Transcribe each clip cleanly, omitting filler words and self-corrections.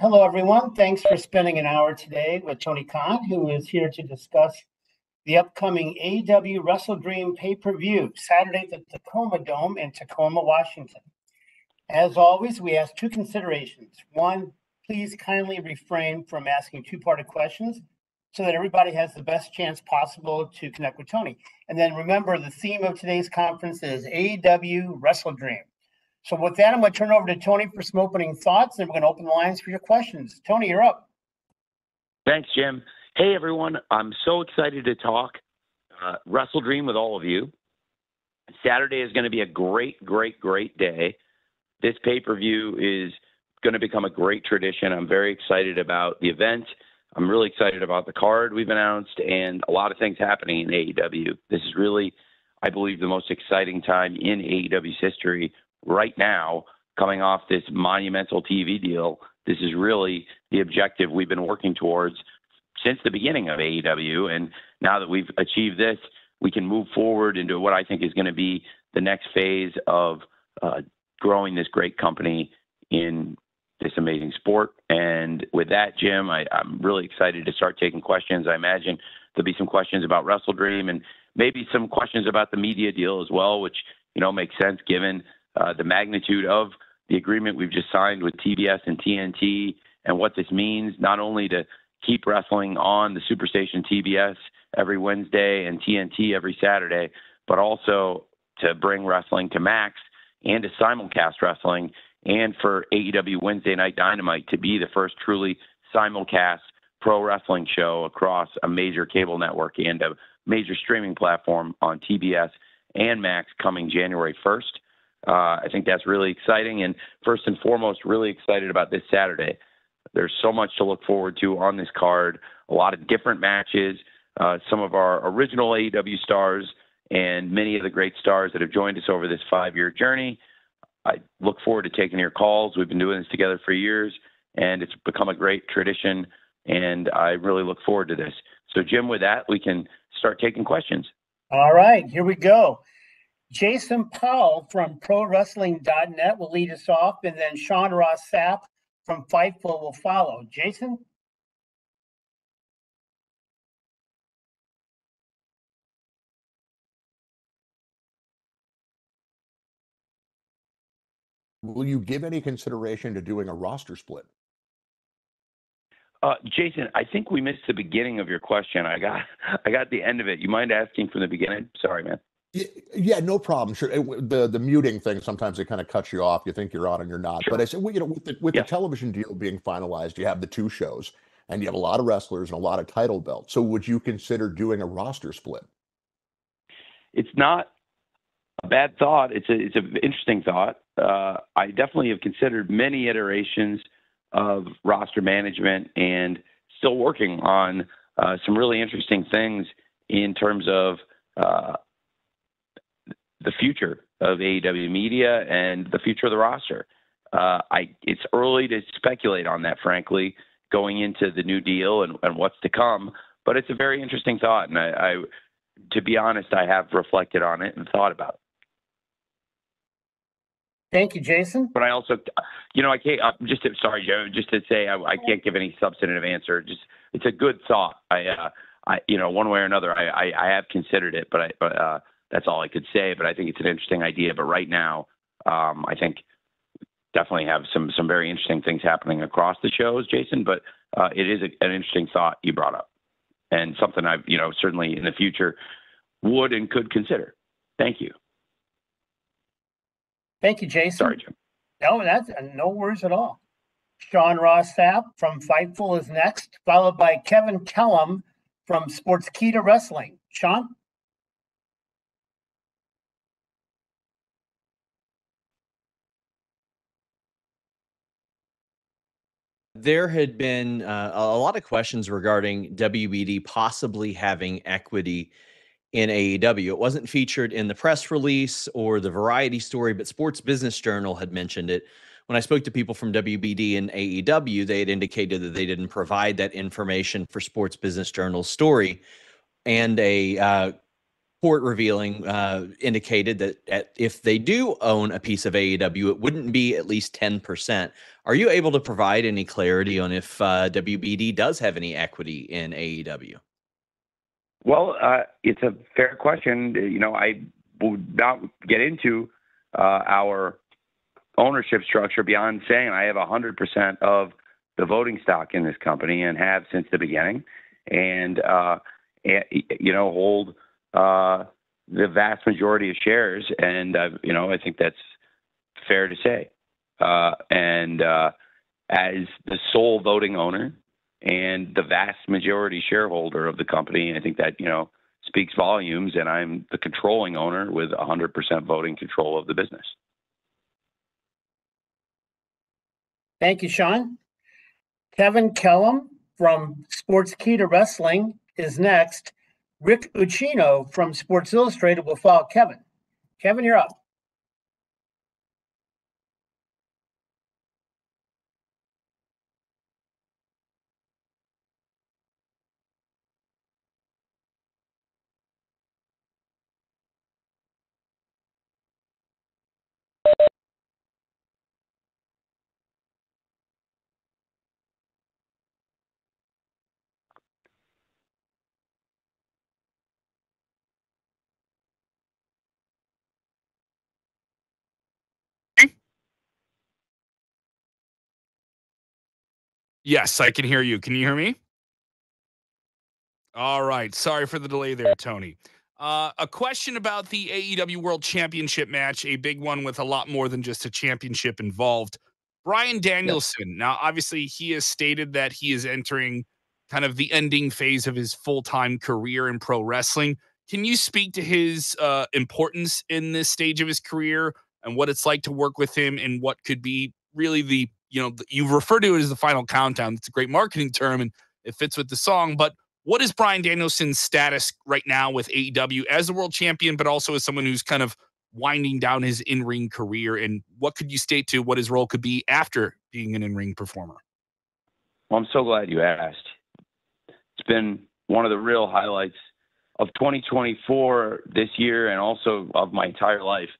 Hello, everyone. Thanks for spending an hour today with Tony Khan, who is here to discuss the upcoming AEW WrestleDream pay-per-view, Saturday at the Tacoma Dome in Tacoma, Washington. As always, we ask two considerations. One, please kindly refrain from asking two-parted questions so that everybody has the best chance possible to connect with Tony. And then remember, the theme of today's conference is AEW WrestleDream. So with that, I'm going to turn it over to Tony for some opening thoughts, and we're going to open the lines for your questions. Tony, you're up. Thanks, Jim. Hey, everyone. I'm so excited to talk WrestleDream with all of you. Saturday is going to be a great day. This pay-per-view is going to become a great tradition. I'm very excited about the event. I'm really excited about the card we've announced and a lot of things happening in AEW. This is really, I believe, the most exciting time in AEW's history right now, coming off this monumental TV deal. This is really the objective we've been working towards since the beginning of AEW. And now that we've achieved this, we can move forward into what I think is going to be the next phase of growing this great company in this amazing sport. And with that, Jim, I'm really excited to start taking questions. I imagine there'll be some questions about WrestleDream and maybe some questions about the media deal as well, which, makes sense given the magnitude of the agreement we've just signed with TBS and TNT and what this means, not only to keep wrestling on the Superstation TBS every Wednesday and TNT every Saturday, but also to bring wrestling to Max and to simulcast wrestling, and for AEW Wednesday Night Dynamite to be the first truly simulcast pro wrestling show across a major cable network and a major streaming platform on TBS and Max coming January 1st. I think that's really exciting. And first and foremost, really excited about this Saturday. There's so much to look forward to on this card, a lot of different matches, some of our original AEW stars and many of the great stars that have joined us over this 5-year journey. I look forward to taking your calls. We've been doing this together for years, and it's become a great tradition, and I really look forward to this. So, Jim, with that, we can start taking questions. All right, here we go. Jason Powell from ProWrestling.net will lead us off, and then Sean Ross Sapp from Fightful will follow. Jason? Will you give any consideration to doing a roster split? Jason, I think we missed the beginning of your question. I got the end of it. You mind asking from the beginning? Sorry, man. Yeah, no problem. Sure. The muting thing, sometimes it kind of cuts you off. You think you're on and you're not. Sure. But I said, with the television deal being finalized, you have the 2 shows and you have a lot of wrestlers and a lot of title belts. So would you consider doing a roster split? It's not a bad thought. It's an interesting thought. I definitely have considered many iterations of roster management and still working on some really interesting things in terms of the future of AEW media and the future of the roster. It's early to speculate on that, frankly, going into the new deal and what's to come, but it's a very interesting thought. And I to be honest, I have reflected on it and thought about it. Thank you, Jason. But I also, I can't, sorry, Joe, just to say, I can't give any substantive answer. Just, it's a good thought. One way or another, I have considered it, but that's all I could say. But I think it's an interesting idea. But right now, I think definitely have some very interesting things happening across the shows, Jason. But it is an interesting thought you brought up, and something I've certainly in the future would and could consider. Thank you. Thank you, Jason. Sorry, Jim. No, that's no worries at all. Sean Ross Sapp from Fightful is next, followed by Kevin Kellum from Sportskeeda Wrestling. Sean? There had been a lot of questions regarding WBD possibly having equity in AEW. It wasn't featured in the press release or the Variety story, but Sports Business Journal had mentioned it. When I spoke to people from WBD and AEW, they had indicated that they didn't provide that information for Sports Business Journal's story. And a report revealing indicated that if they do own a piece of AEW, it wouldn't be at least 10%. Are you able to provide any clarity on if WBD does have any equity in AEW? Well, it's a fair question. You know, I would not get into our ownership structure beyond saying I have 100% of the voting stock in this company and have since the beginning, and you know, hold the vast majority of shares. And you know, I think that's fair to say. And as the sole voting owner and the vast majority shareholder of the company, I think that, you know, speaks volumes. And I'm the controlling owner with 100% voting control of the business. Thank you, Sean. Kevin Kellum from Sportskeeda Wrestling is next. Rick Uccino from Sports Illustrated will follow Kevin. Kevin, you're up. Yes, I can hear you. Can you hear me? All right. Sorry for the delay there, Tony. A question about the AEW World Championship match, a big one with a lot more than just a championship involved. Bryan Danielson. Yes. Now, obviously, he has stated that he is entering kind of the ending phase of his full-time career in pro wrestling. Can you speak to his importance in this stage of his career and what it's like to work with him and what could be really the, you know, you've referred to it as the final countdown. It's a great marketing term and it fits with the song, but what is Bryan Danielson's status right now with AEW as a world champion, but also as someone who's kind of winding down his in-ring career? And what could you state to what his role could be after being an in-ring performer? Well, I'm so glad you asked. It's been one of the real highlights of 2024 this year and also of my entire life,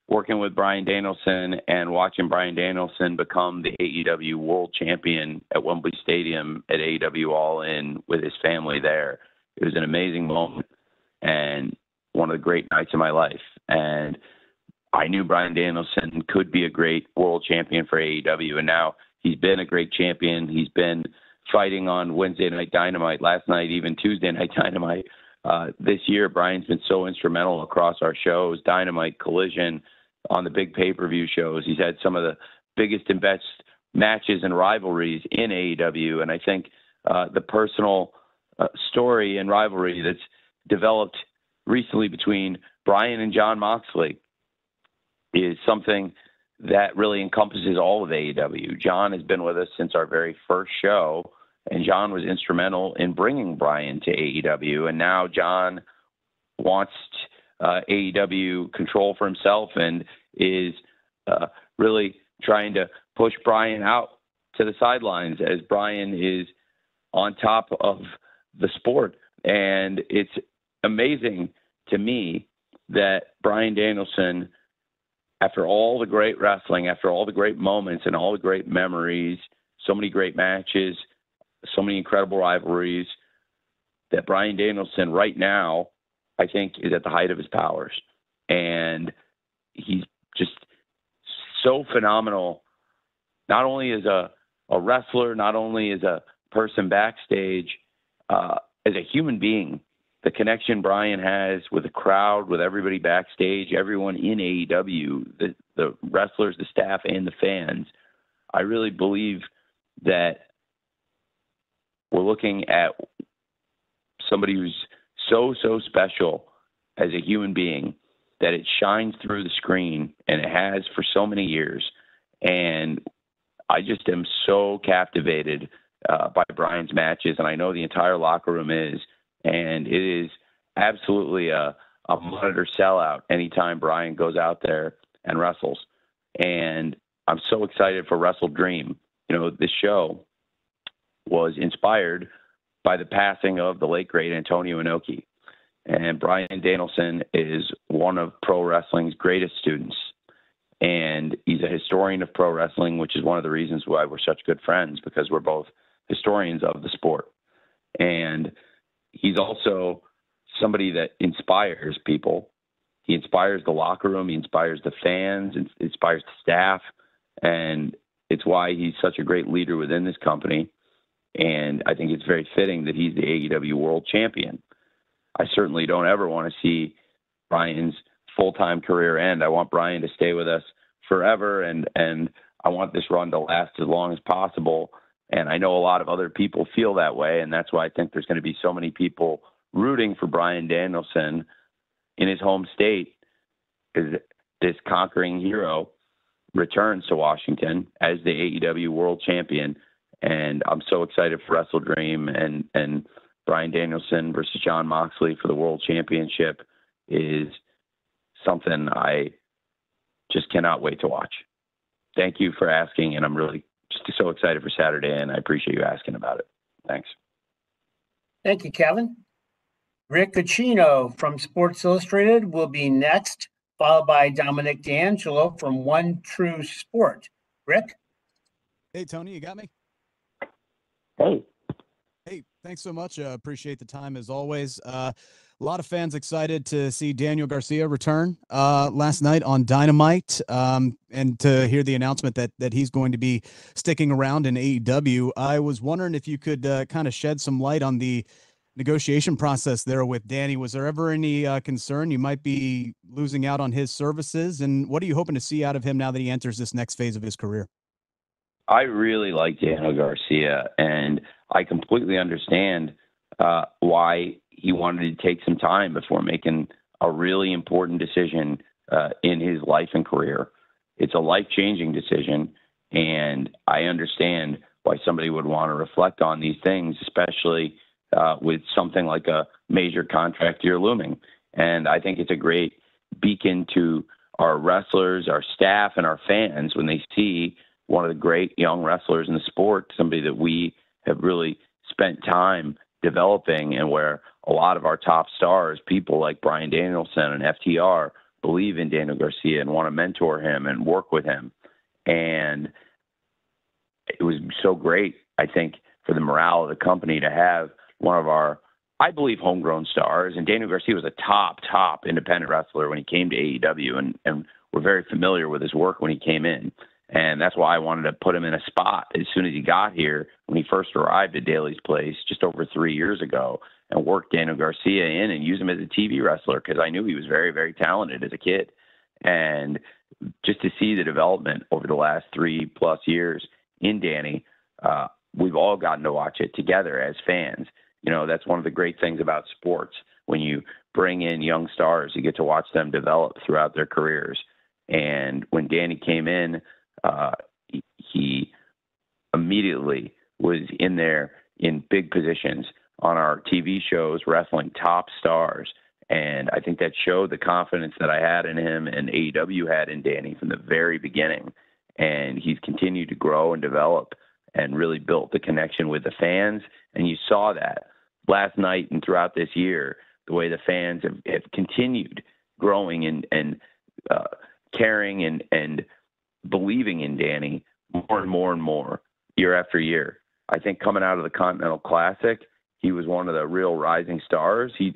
working with Bryan Danielson and watching Bryan Danielson become the AEW World Champion at Wembley Stadium at AEW All In with his family there. It was an amazing moment and one of the great nights of my life. And I knew Bryan Danielson could be a great world champion for AEW, and now he's been a great champion. He's been fighting on Wednesday Night Dynamite, last night, even Tuesday Night Dynamite. This year, Bryan's been so instrumental across our shows, Dynamite, Collision, on the big pay-per-view shows. He's had some of the biggest and best matches and rivalries in AEW. And I think the personal story and rivalry that's developed recently between Bryan and Jon Moxley is something that really encompasses all of AEW. Jon has been with us since our very first show, and Jon was instrumental in bringing Bryan to AEW. And now Jon wants AEW control for himself and is really trying to push Bryan out to the sidelines as Bryan is on top of the sport. And it's amazing to me that Bryan Danielson, after all the great wrestling, after all the great moments and all the great memories, so many great matches, so many incredible rivalries, that Bryan Danielson right now, I think, is at the height of his powers. And he's just so phenomenal, not only as a wrestler, not only as a person backstage, as a human being. The connection Bryan has with the crowd, with everybody backstage, everyone in AEW, the wrestlers, the staff, and the fans. I really believe that we're looking at somebody who's so special as a human being that it shines through the screen, and it has for so many years. And I just am so captivated by Bryan's matches, and I know the entire locker room is. And it is absolutely a monitor sellout anytime Bryan goes out there and wrestles. And I'm so excited for WrestleDream. You know, this show was inspired by the passing of the late, great Antonio Inoki. And Bryan Danielson is one of pro wrestling's greatest students. And he's a historian of pro wrestling, which is one of the reasons why we're such good friends, because we're both historians of the sport. And he's also somebody that inspires people. He inspires the locker room. He inspires the fans. Inspires the staff. And it's why he's such a great leader within this company. And I think it's very fitting that he's the AEW World Champion. I certainly don't ever want to see Bryan's full-time career end. I want Bryan to stay with us forever, and I want this run to last as long as possible. And I know a lot of other people feel that way, and that's why I think there's going to be so many people rooting for Bryan Danielson in his home state, because this conquering hero returns to Washington as the AEW World Champion. And I'm so excited for WrestleDream, and Bryan Danielson versus Jon Moxley for the World Championship is something I just cannot wait to watch. Thank you for asking, and I'm really just so excited for Saturday, and I appreciate you asking about it. Thanks. Thank you, Kevin. Rick Cucino from Sports Illustrated will be next, followed by Dominic D'Angelo from One True Sport. Rick? Hey, Tony, you got me? Hey. Hey, thanks so much. Appreciate the time as always. A lot of fans excited to see Daniel Garcia return last night on Dynamite, and to hear the announcement that he's going to be sticking around in AEW. I was wondering if you could kind of shed some light on the negotiation process there with Danny. Was there ever any concern you might be losing out on his services? And what are you hoping to see out of him now that he enters this next phase of his career? I really like Daniel Garcia, and I completely understand why he wanted to take some time before making a really important decision in his life and career. It's a life-changing decision, and I understand why somebody would want to reflect on these things, especially with something like a major contract year looming. And I think it's a great beacon to our wrestlers, our staff, and our fans when they see one of the great young wrestlers in the sport, somebody that we have really spent time developing, and where a lot of our top stars, people like Bryan Danielson and FTR, believe in Daniel Garcia and want to mentor him and work with him. And it was so great, I think, for the morale of the company to have one of our, I believe, homegrown stars. And Daniel Garcia was a top independent wrestler when he came to AEW, and we're very familiar with his work when he came in. And that's why I wanted to put him in a spot as soon as he got here, when he first arrived at Daly's Place just over 3 years ago, and work Daniel Garcia in and use him as a TV wrestler, because I knew he was very, very talented as a kid. And just to see the development over the last 3+ years in Danny, we've all gotten to watch it together as fans. You know, that's one of the great things about sports. When you bring in young stars, you get to watch them develop throughout their careers. And when Danny came in, he immediately was in there in big positions on our TV shows, wrestling top stars. And I think that showed the confidence that I had in him and AEW had in Danny from the very beginning. And he's continued to grow and develop and really built the connection with the fans. And you saw that last night and throughout this year, the way the fans have continued growing and caring and believing in Danny more and more and more year after year. I think coming out of the Continental Classic, he was one of the real rising stars. He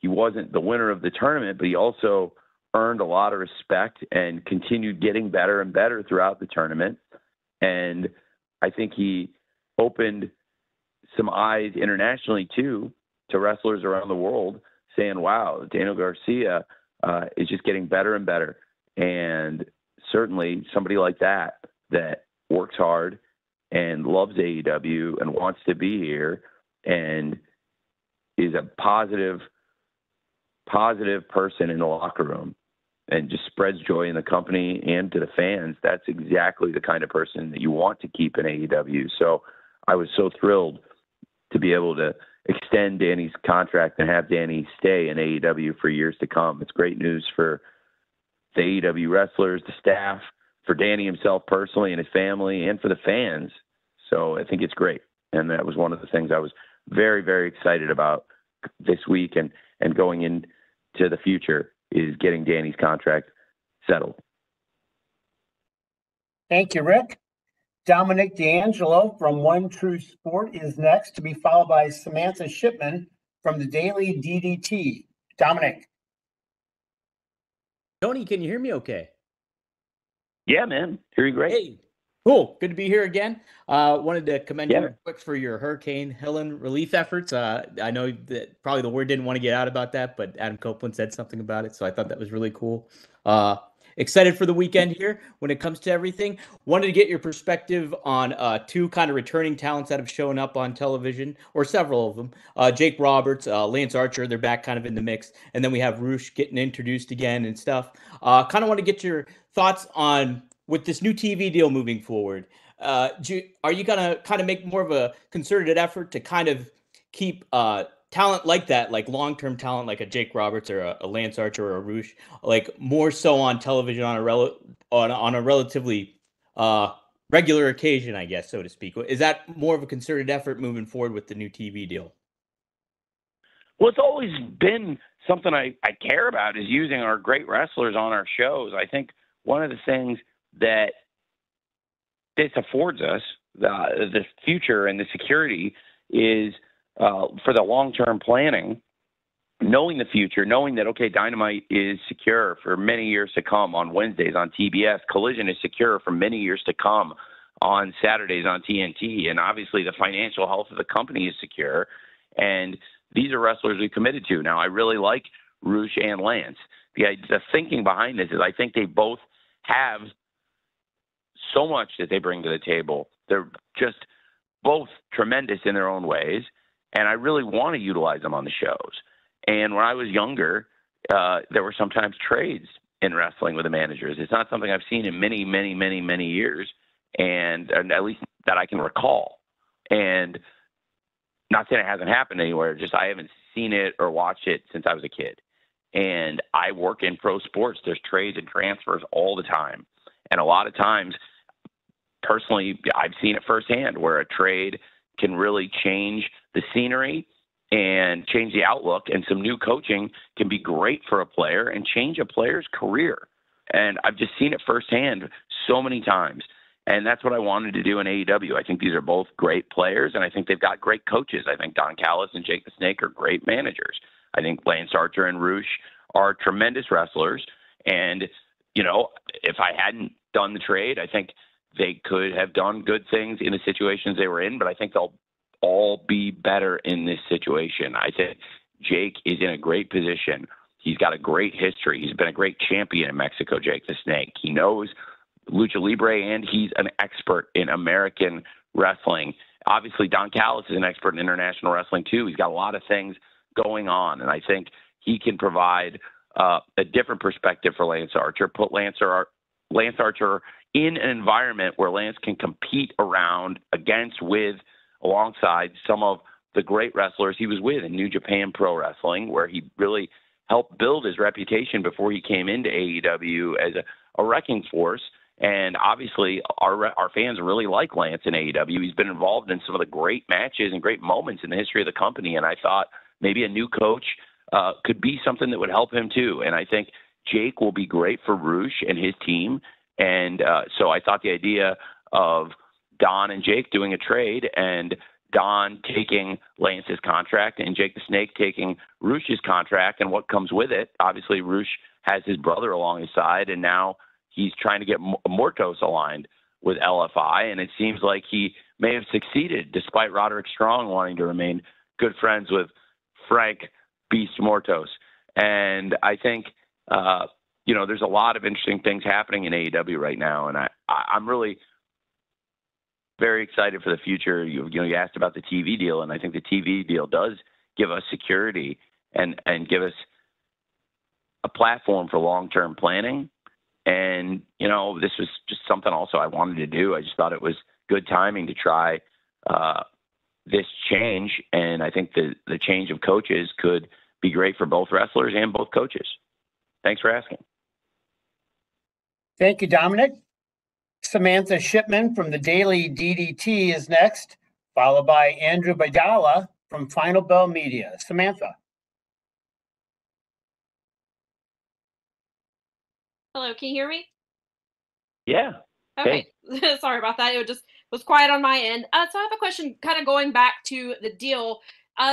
wasn't the winner of the tournament, but he also earned a lot of respect and continued getting better and better throughout the tournament. And I think he opened some eyes internationally too, to wrestlers around the world, saying, wow, Daniel Garcia is just getting better and better. And certainly somebody like that works hard and loves AEW and wants to be here and is a positive person in the locker room and just spreads joy in the company and to the fans. That's exactly the kind of person that you want to keep in AEW. So I was so thrilled to be able to extend Danny's contract and have Danny stay in AEW for years to come. It's great news for the AEW wrestlers, the staff, for Danny himself personally and his family, and for the fans. So I think it's great. And that was one of the things I was very, very excited about this week. And and going into the future is getting Danny's contract settled. Thank you, Rick. Dominic D'Angelo from One True Sport is next, to be followed by Samantha Shipman from the Daily DDT. Dominic. Tony, can you hear me okay? Yeah, man. Hear you great. Hey, cool. Good to be here again. Wanted to commend Yeah. you quick for your Hurricane Helen relief efforts. I know that probably the word didn't want to get out about that, but Adam Copeland said something about it, so I thought that was really cool. Excited for the weekend here when it comes to everything. Wanted to get your perspective on two kind of returning talents that have shown up on television, or several of them. Jake Roberts, Lance Archer, they're back kind of in the mix. And then we have Roosh getting introduced again and stuff. Kind of want to get your thoughts on, with this new TV deal moving forward, are you going to kind of make more of a concerted effort to kind of keep talent like that, like long-term talent like a Jake Roberts or a Lance Archer or a Roosh, like more so on television on a relatively regular occasion, I guess, so to speak? Is that more of a concerted effort moving forward with the new TV deal? Well, it's always been something I care about, is using our great wrestlers on our shows. I think one of the things that this affords us, the future and the security, is for the long-term planning, knowing the future, knowing that, okay, Dynamite is secure for many years to come on Wednesdays on TBS. Collision is secure for many years to come on Saturdays on TNT. And obviously the financial health of the company is secure. And these are wrestlers we committed to. Now, I really like Roosh and Lance. The thinking behind this is I think they both have so much that they bring to the table. They're just both tremendous in their own ways. And I really want to utilize them on the shows. And when I was younger, there were sometimes trades in wrestling with the managers. It's not something I've seen in many, many, many, many years, and at least that I can recall. And not saying it hasn't happened anywhere, just I haven't seen it or watched it since I was a kid. And I work in pro sports. There's trades and transfers all the time. And a lot of times, personally, I've seen it firsthand where a trade can really change the scenery and change the outlook, and some new coaching can be great for a player and change a player's career. And I've just seen it firsthand so many times. And that's what I wanted to do in AEW. I think these are both great players, and I think they've got great coaches. I think Don Callis and Jake the Snake are great managers. I think Lance Archer and Roosh are tremendous wrestlers. And, you know, if I hadn't done the trade, I think they could have done good things in the situations they were in, but I think they'll all be better in this situation. I think Jake is in a great position. He's got a great history. He's been a great champion in Mexico, Jake the Snake. He knows Lucha Libre, and he's an expert in American wrestling. Obviously, Don Callis is an expert in international wrestling, too. He's got a lot of things going on, and I think he can provide a different perspective for Lance Archer, put Lance Archer in an environment where Lance can compete alongside some of the great wrestlers he was with in New Japan Pro Wrestling, where he really helped build his reputation before he came into AEW as a wrecking force. And obviously, our fans really like Lance in AEW. He's been involved in some of the great matches and great moments in the history of the company. And I thought maybe a new coach could be something that would help him too. And I think Jake will be great for Roosh and his team. And so I thought the idea of Don and Jake doing a trade, and Don taking Lance's contract and Jake the Snake taking Roosh's contract and what comes with it. Obviously, Roosh has his brother along his side, and now he's trying to get Mortos aligned with LFI, and it seems like he may have succeeded despite Roderick Strong wanting to remain good friends with Frank Beast Mortos. And I think, there's a lot of interesting things happening in AEW right now, and I'm really very excited for the future. You asked about the TV deal, and I think the TV deal does give us security and give us a platform for long-term planning. And, this was just something also I wanted to do. I just thought it was good timing to try this change. And I think the change of coaches could be great for both wrestlers and both coaches. Thanks for asking. Thank you, Dominic. Samantha Shipman from the Daily DDT is next, followed by Andrew Baidala from Final Bell Media. Samantha. Hello, can you hear me? Yeah. Okay. Hey. Sorry about that. It just was quiet on my end. So I have a question kind of going back to the deal.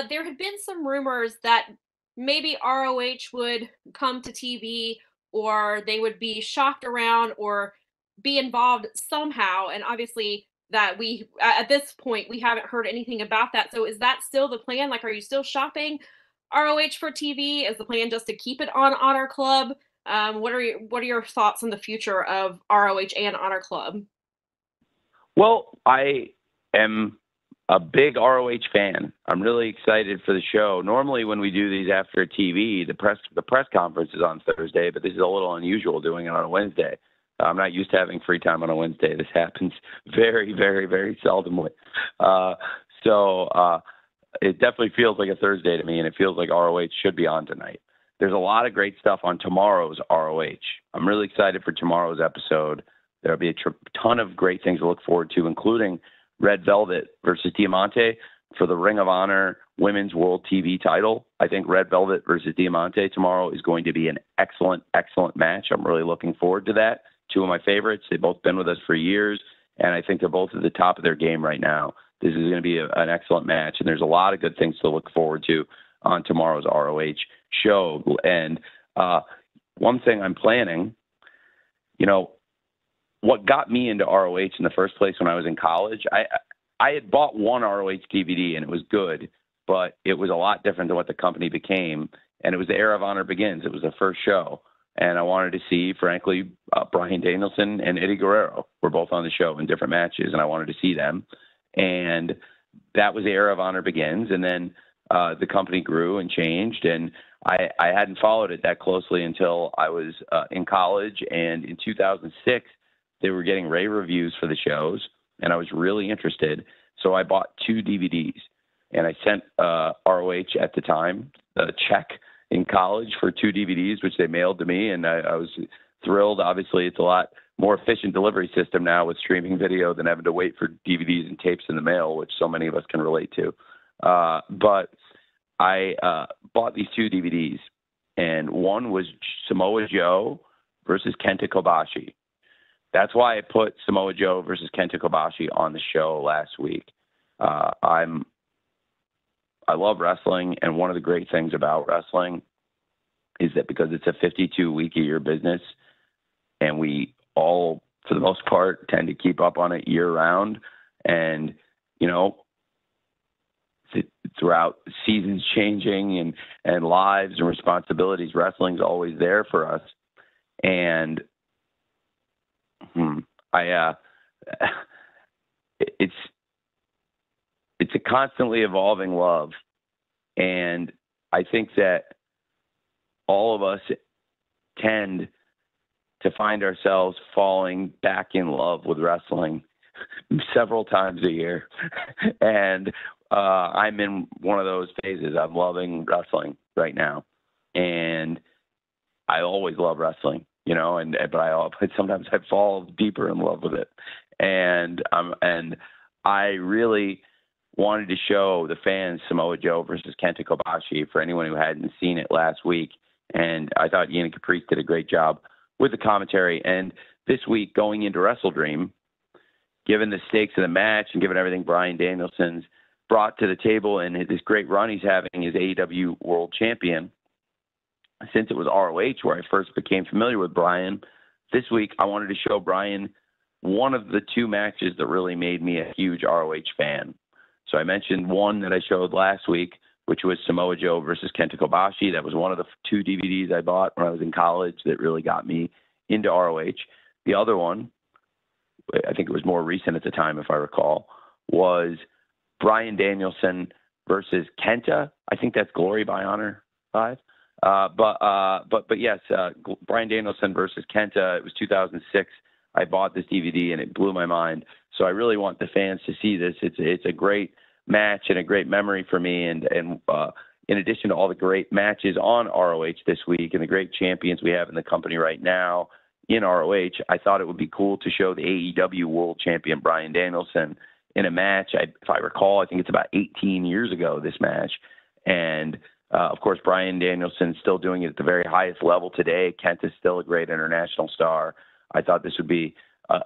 There had been some rumors that maybe ROH would come to TV or they would be shopped around or be involved somehow. And obviously, that we, at this point, we haven't heard anything about that. So is that still the plan? Like, are you still shopping ROH for TV? Is the plan just to keep it on Honor Club? What are your thoughts on the future of ROH and Honor Club? Well, I am a big ROH fan. I'm really excited for the show. Normally, when we do these after TV, the press conference is on Thursday, but this is a little unusual doing it on a Wednesday. I'm not used to having free time on a Wednesday. This happens very, very, very seldomly. So it definitely feels like a Thursday to me, and it feels like ROH should be on tonight. There's a lot of great stuff on tomorrow's ROH. I'm really excited for tomorrow's episode. There'll be a ton of great things to look forward to, including Red Velvet versus Diamante for the Ring of Honor Women's World TV title. I think Red Velvet versus Diamante tomorrow is going to be an excellent, excellent match. I'm really looking forward to that. Two of my favorites. They've both been with us for years, and I think they're both at the top of their game right now. This is going to be an excellent match, and there's a lot of good things to look forward to on tomorrow's ROH show. And one thing I'm planning, what got me into ROH in the first place when I was in college, I had bought one ROH DVD and it was good, but it was a lot different than what the company became. And it was the Era of Honor Begins. It was the first show. And I wanted to see, frankly, Bryan Danielson and Eddie Guerrero were both on the show in different matches, and I wanted to see them. And that was the Era of Honor Begins. And then the company grew and changed, and I hadn't followed it that closely until I was in college. And in 2006, they were getting rave reviews for the shows, and I was really interested. So I bought 2 DVDs, and I sent ROH at the time a check in college for 2 DVDs, which they mailed to me, and I was thrilled. Obviously, it's a lot more efficient delivery system now with streaming video than having to wait for DVDs and tapes in the mail, which so many of us can relate to. But I bought these 2 DVDs, and one was Samoa Joe versus Kenta Kobashi. That's why I put Samoa Joe versus Kenta Kobashi on the show last week. I love wrestling, and one of the great things about wrestling is that because it's a 52-week-a-year business, and we all, for the most part, tend to keep up on it year-round, and, throughout seasons changing and lives and responsibilities, wrestling's always there for us. And it's a constantly evolving love, and I think that all of us tend to find ourselves falling back in love with wrestling several times a year. And I'm in one of those phases. I'm loving wrestling right now, and I always love wrestling, but sometimes I fall deeper in love with it. And I really wanted to show the fans Samoa Joe versus Kenta Kobashi for anyone who hadn't seen it last week. And I thought Ian and Caprice did a great job with the commentary. And this week, going into WrestleDream, given the stakes of the match and given everything Bryan Danielson's brought to the table and this great run he's having as AEW World Champion, since it was ROH where I first became familiar with Bryan, this week I wanted to show Bryan one of the 2 matches that really made me a huge ROH fan. So I mentioned one that I showed last week, which was Samoa Joe versus Kenta Kobashi. That was one of the 2 DVDs I bought when I was in college that really got me into ROH. The other one, I think it was more recent at the time, if I recall, was Bryan Danielson versus Kenta. I think that's Glory by Honor 5. But yes, Bryan Danielson versus Kenta. It was 2006. I bought this DVD and it blew my mind. So I really want the fans to see this. It's a great match and a great memory for me. And in addition to all the great matches on ROH this week and the great champions we have in the company right now in ROH, I thought it would be cool to show the AEW World Champion Bryan Danielson in a match. If I recall, I think it's about 18 years ago, this match. And Of course, Bryan Danielson still doing it at the very highest level today. Kent is still a great international star. I thought this would be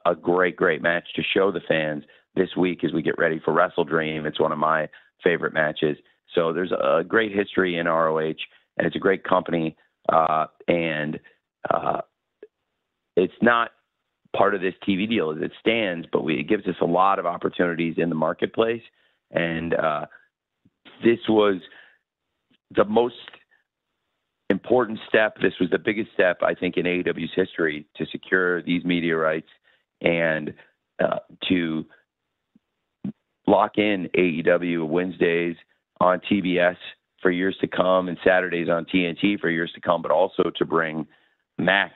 a great, great match to show the fans this week as we get ready for WrestleDream. It's one of my favorite matches. So there's a great history in ROH, and it's a great company. And it's not part of this TV deal as it stands, but it gives us a lot of opportunities in the marketplace. And this was the most important step. This was the biggest step, I think, in AEW's history to secure these media rights and to lock in AEW Wednesdays on TBS for years to come and Saturdays on TNT for years to come, but also to bring Max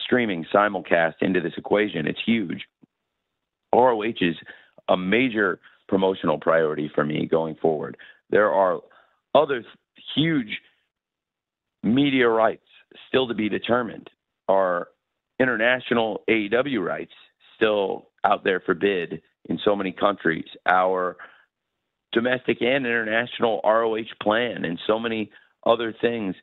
streaming simulcast into this equation. It's huge. ROH is a major promotional priority for me going forward. There are other huge media rights still to be determined. Our international AEW rights still out there for bid in so many countries. Our domestic and international ROH plan and so many other things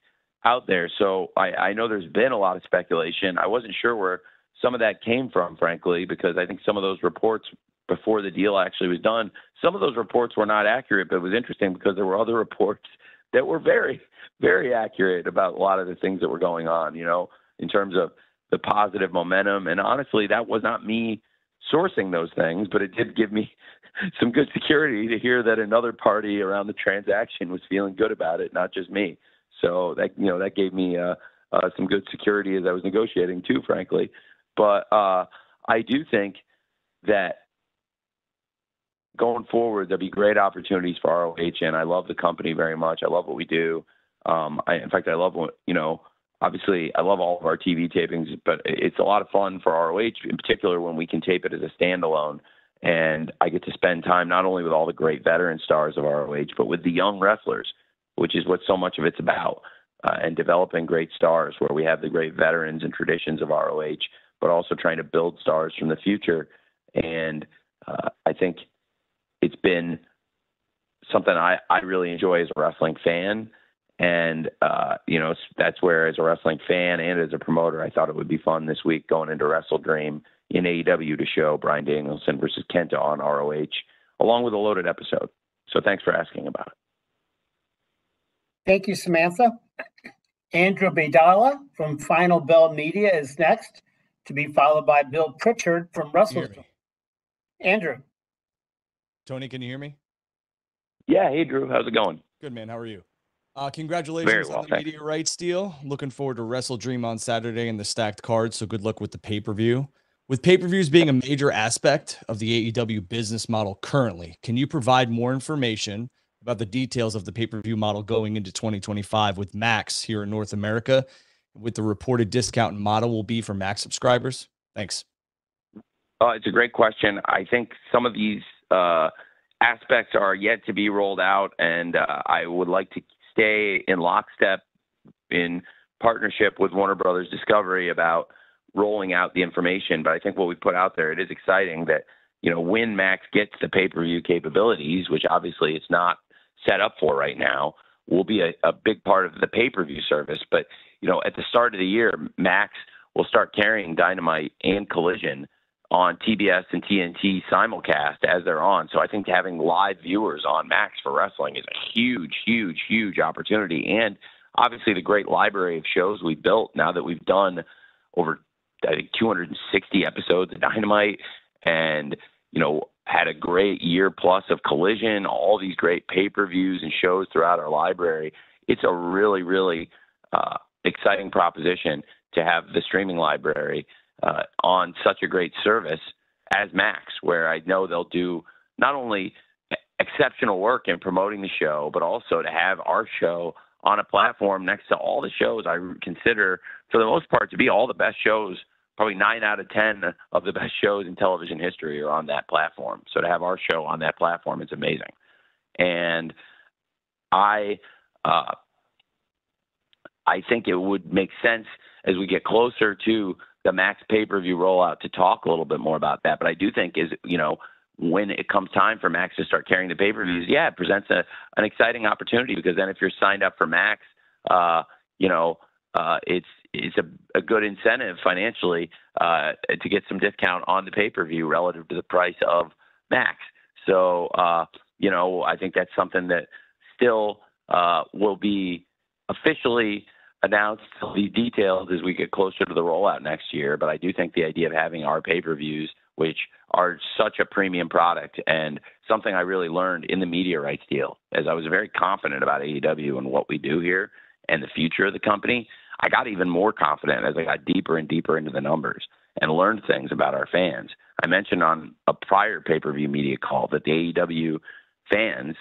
out there. So I know there's been a lot of speculation. I wasn't sure where some of that came from, frankly, because I think some of those reports before the deal actually was done, some of those reports were not accurate, but it was interesting because there were other reports that were very, very accurate about a lot of the things that were going on, you know, in terms of the positive momentum. And honestly, that was not me sourcing those things, but it did give me some good security to hear that another party around the transaction was feeling good about it, not just me. So that, you know, that gave me some good security as I was negotiating too, frankly. But I do think that going forward, there'll be great opportunities for ROH, and I love the company very much. I love what we do. In fact, I love what, you know, obviously I love all of our TV tapings, but it's a lot of fun for ROH, in particular when we can tape it as a standalone. And I get to spend time not only with all the great veteran stars of ROH, but with the young wrestlers, which is what so much of it's about, and developing great stars where we have the great veterans and traditions of ROH, but also trying to build stars from the future. And I think it's been something I really enjoy as a wrestling fan. And, you know, that's where as a wrestling fan and as a promoter, I thought it would be fun this week going into WrestleDream in AEW to show Bryan Danielson versus Kenta on ROH, along with a loaded episode. So thanks for asking about it. Thank you, Samantha. Andrew Baydala from Final Bell Media is next, to be followed by Bill Pritchard from WrestleDream. Andrew. Tony, can you hear me? Yeah. Hey, Drew. How's it going? Good, man. How are you? Congratulations on the media rights deal. Looking forward to WrestleDream on Saturday and the stacked card, so good luck with the pay-per-view. With pay-per-views being a major aspect of the AEW business model currently, can you provide more information about the details of the pay-per-view model going into 2025 with Max here in North America, with the reported discount model will be for Max subscribers? Thanks. It's a great question. I think some of these aspects are yet to be rolled out, and I would like to stay in lockstep in partnership with Warner Brothers Discovery about rolling out the information. But I think what we put out there, it is exciting that, you know, when Max gets the pay-per-view capabilities, which obviously it's not set up for right now, will be a big part of the pay-per-view service. But, you know, at the start of the year, Max will start carrying Dynamite and Collision on TBS and TNT simulcast as they're on. So I think having live viewers on Max for wrestling is a huge, huge, huge opportunity. And obviously the great library of shows we built now that we've done over, I think, 260 episodes of Dynamite and, you know, had a great year plus of Collision, all these great pay-per-views and shows throughout our library. It's a really, really exciting proposition to have the streaming library on such a great service as Max, where I know they'll do not only exceptional work in promoting the show, but also to have our show on a platform next to all the shows I consider, for the most part, to be all the best shows. Probably 9 out of 10 of the best shows in television history are on that platform. So to have our show on that platform is amazing. And I think it would make sense as we get closer to the Max pay-per-view rollout to talk a little bit more about that. But I do think, is, you know, when it comes time for Max to start carrying the pay-per-views, yeah, it presents an exciting opportunity, because then if you're signed up for Max, it's a good incentive financially to get some discount on the pay-per-view relative to the price of Max. So, I think that's something that still will be officially announced, the details, as we get closer to the rollout next year. But I do think the idea of having our pay-per-views, which are such a premium product, and something I really learned in the media rights deal, as I was very confident about AEW and what we do here and the future of the company, I got even more confident as I got deeper and deeper into the numbers and learned things about our fans. I mentioned on a prior pay-per-view media call that the AEW fans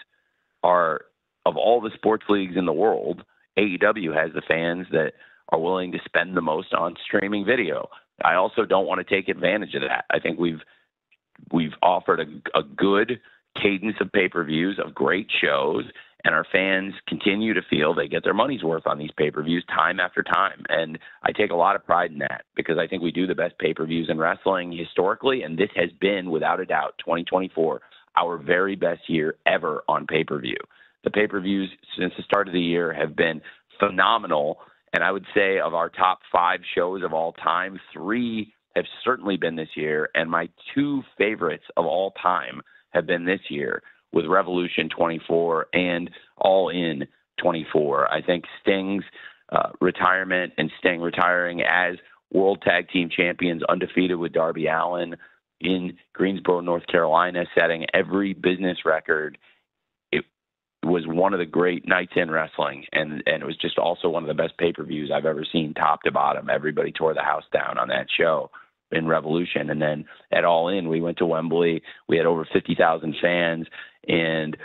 are, of all the sports leagues in the world, AEW has the fans that are willing to spend the most on streaming video. I also don't want to take advantage of that. I think we've offered a good cadence of pay-per-views, of great shows, and our fans continue to feel they get their money's worth on these pay-per-views time after time. And I take a lot of pride in that, because I think we do the best pay-per-views in wrestling historically, and this has been, without a doubt, 2024, our very best year ever on pay-per-view. The pay-per-views since the start of the year have been phenomenal, and I would say of our top 5 shows of all time, 3 have certainly been this year, and my 2 favorites of all time have been this year, with Revolution 24 and All In 24. I think Sting's retirement and Sting retiring as World Tag Team Champions, undefeated with Darby Allin in Greensboro, North Carolina, setting every business record. It was one of the great nights in wrestling, and it was just also one of the best pay-per-views I've ever seen, top to bottom. Everybody tore the house down on that show in Revolution. And then at All In, we went to Wembley. We had over 50,000 fans, and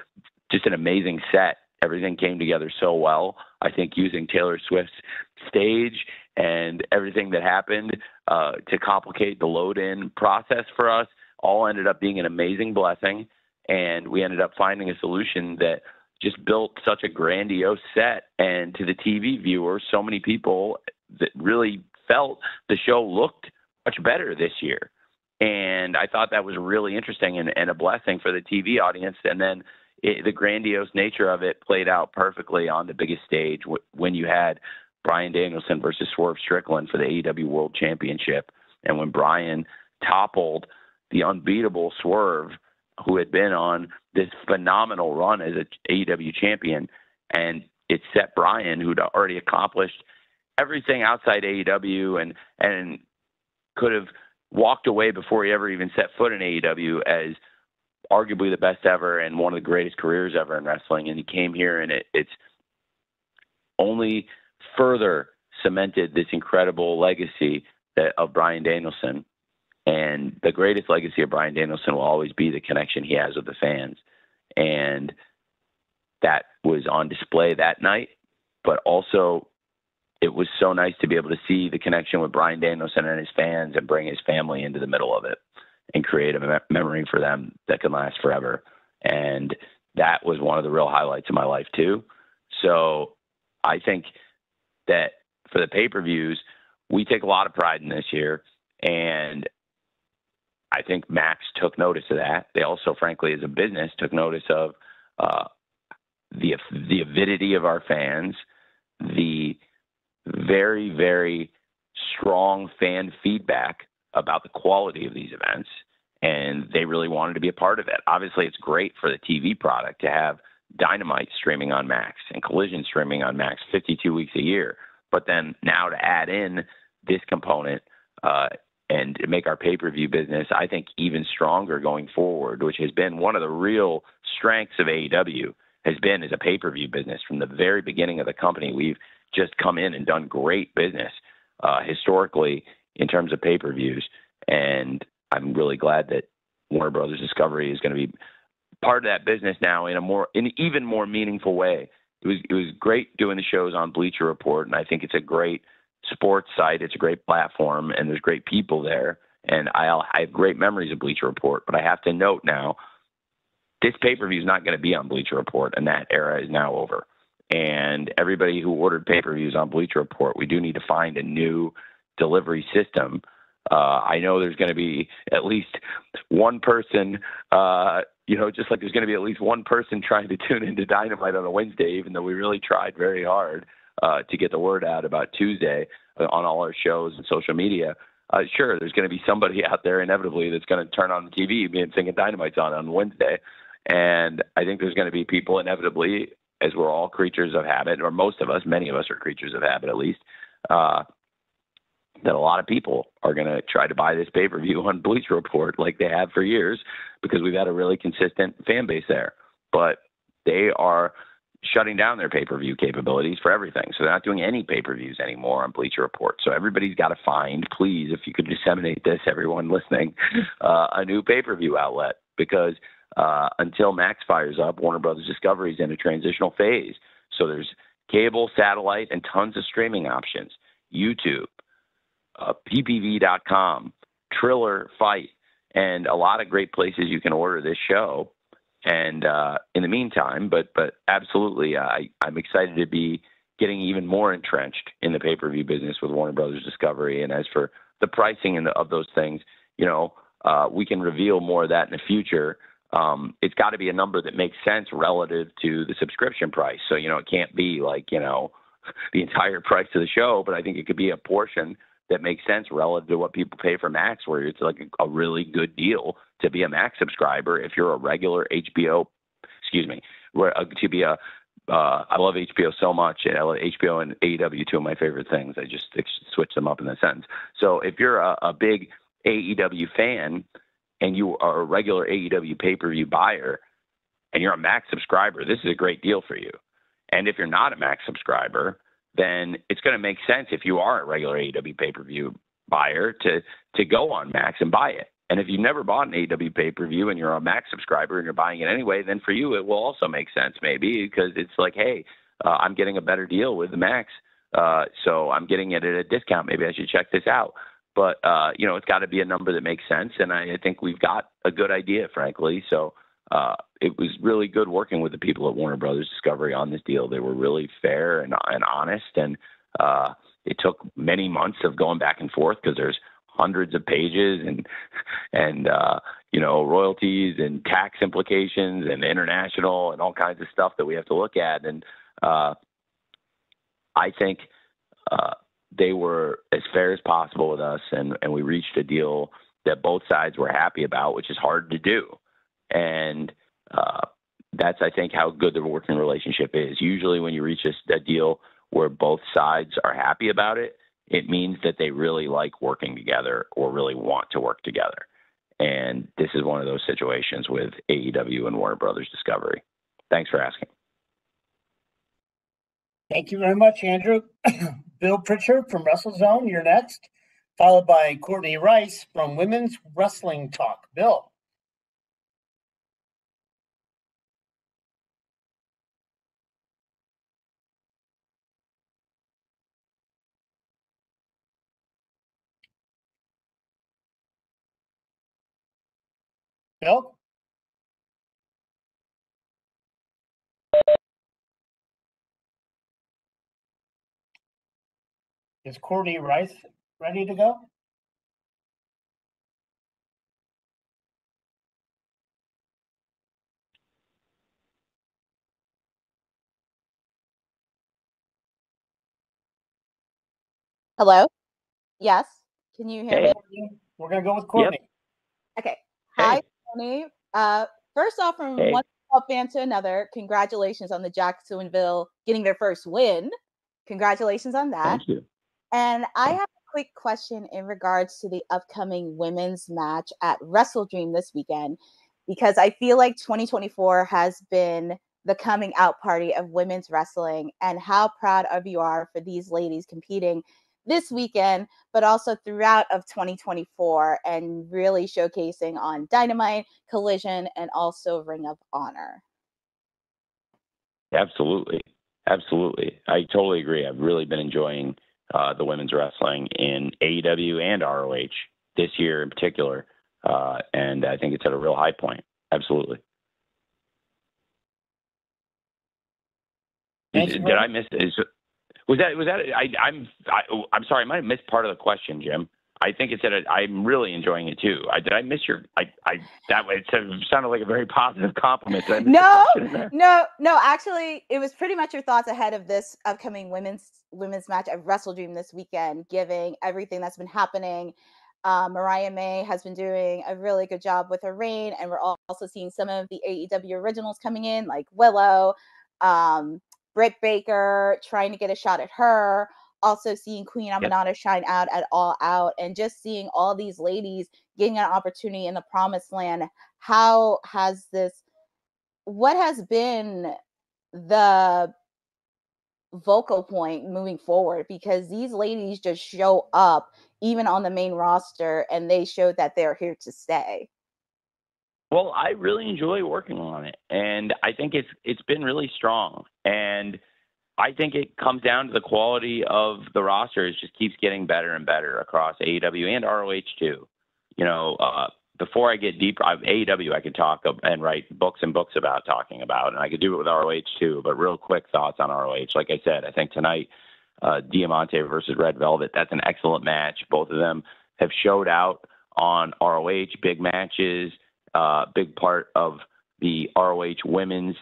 just an amazing set. Everything came together so well. I think using Taylor Swift's stage and everything that happened to complicate the load-in process for us all ended up being an amazing blessing. And we ended up finding a solution that just built such a grandiose set. And to the TV viewers, so many people that really felt the show looked much better this year. And I thought that was really interesting and a blessing for the TV audience. And then the grandiose nature of it played out perfectly on the biggest stage when you had Bryan Danielson versus Swerve Strickland for the AEW World Championship. And when Bryan toppled the unbeatable Swerve, who had been on this phenomenal run as an AEW champion, and it set Bryan, who'd already accomplished everything outside AEW and could have walked away before he ever even set foot in AEW, as arguably the best ever and one of the greatest careers ever in wrestling. And he came here, and it's only further cemented this incredible legacy of Bryan Danielson. And the greatest legacy of Bryan Danielson will always be the connection he has with the fans. And that was on display that night, but also it was so nice to be able to see the connection with Bryan Danielson and his fans and bring his family into the middle of it and create a memory for them that can last forever. And that was one of the real highlights of my life too. So I think that for the pay-per-views, we take a lot of pride in this year. And I think Max took notice of that. They also, frankly, as a business, took notice of the avidity of our fans, the very, very strong fan feedback about the quality of these events, and they really wanted to be a part of it. Obviously, it's great for the TV product to have Dynamite streaming on Max and Collision streaming on Max 52 weeks a year. But then now to add in this component and to make our pay-per-view business, I think, even stronger going forward, which has been one of the real strengths of AEW, has been as a pay-per-view business. From the very beginning of the company, we've just come in and done great business historically in terms of pay-per-views. And I'm really glad that Warner Brothers Discovery is going to be part of that business now in an even more meaningful way. It was great doing the shows on Bleacher Report, and I think it's a great sports site. It's a great platform, and there's great people there. And I have great memories of Bleacher Report, but I have to note now, this pay-per-view is not going to be on Bleacher Report, and that era is now over. And everybody who ordered pay-per-views on Bleacher Report, we do need to find a new delivery system I know there's going to be at least one person, just like there's going to be at least one person trying to tune into Dynamite on a Wednesday, even though we really tried very hard to get the word out about Tuesday on all our shows and social media. Sure, there's going to be somebody out there inevitably that's going to turn on the TV and thinking Dynamite's on Wednesday. And I think there's going to be people inevitably, as we're all creatures of habit, or most of us, many of us are creatures of habit at least, that a lot of people are going to try to buy this pay-per-view on Bleacher Report like they have for years, because we've had a really consistent fan base there. But they are shutting down their pay-per-view capabilities for everything. So they're not doing any pay-per-views anymore on Bleacher Report. So everybody's got to find, please, if you could disseminate this, everyone listening, a new pay-per-view outlet, because until Max fires up, Warner Brothers Discovery is in a transitional phase. So there's cable, satellite, and tons of streaming options. YouTube, ppv.com, Triller, Fight, and a lot of great places you can order this show. And in the meantime, but absolutely, I'm excited to be getting even more entrenched in the pay-per-view business with Warner Brothers Discovery. And as for the pricing of those things, we can reveal more of that in the future. It's got to be a number that makes sense relative to the subscription price. So, it can't be like, the entire price of the show, but I think it could be a portion that makes sense relative to what people pay for Max, where it's like a really good deal to be a Max subscriber if you're a regular HBO, to be a, I love HBO so much, and I love HBO and AEW, two of my favorite things. I just switch them up in a sentence. So if you're a big AEW fan and you are a regular AEW pay-per-view buyer and you're a Max subscriber, this is a great deal for you. And if you're not a Max subscriber, then it's going to make sense if you are a regular AEW pay-per-view buyer to go on Max and buy it. And if you've never bought an AEW pay-per-view and you're a Max subscriber and you're buying it anyway, then for you it will also make sense maybe, because it's like, hey, I'm getting a better deal with the Max, so I'm getting it at a discount. Maybe I should check this out. But, it's got to be a number that makes sense, and I think we've got a good idea, frankly. So it was really good working with the people at Warner Brothers Discovery on this deal. They were really fair and honest, and it took many months of going back and forth because there's hundreds of pages and royalties and tax implications and international and all kinds of stuff that we have to look at. And I think they were as fair as possible with us, and we reached a deal that both sides were happy about, which is hard to do. And that's, I think, how good the working relationship is. Usually when you reach a deal where both sides are happy about it, it means that they really like working together or really want to work together. And this is one of those situations with AEW and Warner Brothers Discovery. Thanks for asking. Thank you very much, Andrew. Bill Pritchard from WrestleZone, you're next, followed by Courtney Rice from Women's Wrestling Talk. Bill. Bill? Is Courtney Rice ready to go? Hello? Yes. Can you hear me? We're going to go with Courtney. Yep. Okay. Hey. Hi, Tony. First off, from one fan to another, congratulations on the Jacksonville getting their first win. Congratulations on that. Thank you. And I have a quick question in regards to the upcoming women's match at WrestleDream this weekend, because I feel like 2024 has been the coming out party of women's wrestling, and how proud of you are for these ladies competing this weekend, but also throughout of 2024, and really showcasing on Dynamite, Collision, and also Ring of Honor. Absolutely. Absolutely. I totally agree. I've really been enjoying the women's wrestling in AEW and ROH this year in particular. And I think it's at a real high point. Absolutely. Did I miss it? I'm sorry, I might have missed part of the question, Jim. I think I'm really enjoying it too. Did I miss your? That way it sounded like a very positive compliment. Did I miss the question in there? No. Actually, it was pretty much your thoughts ahead of this upcoming women's match at WrestleDream this weekend, giving everything that's been happening. Mariah May has been doing a really good job with her reign, and we're also seeing some of the AEW originals coming in, like Willow, Britt Baker, trying to get a shot at her. Also seeing Queen Aminata shine out at All Out, and just seeing all these ladies getting an opportunity in the promised land. What has been the vocal point moving forward? Because these ladies just show up even on the main roster, and they show that they're here to stay. Well, I really enjoy working on it, and I think it's been really strong. And I think it comes down to the quality of the roster. It just keeps getting better and better across AEW and ROH too. Before I get deeper, AEW I could talk and write books and books about talking about, and I could do it with ROH too. But real quick thoughts on ROH. Like I said, I think tonight, Diamante versus Red Velvet, that's an excellent match. Both of them have showed out on ROH, big matches, big part of the ROH Women's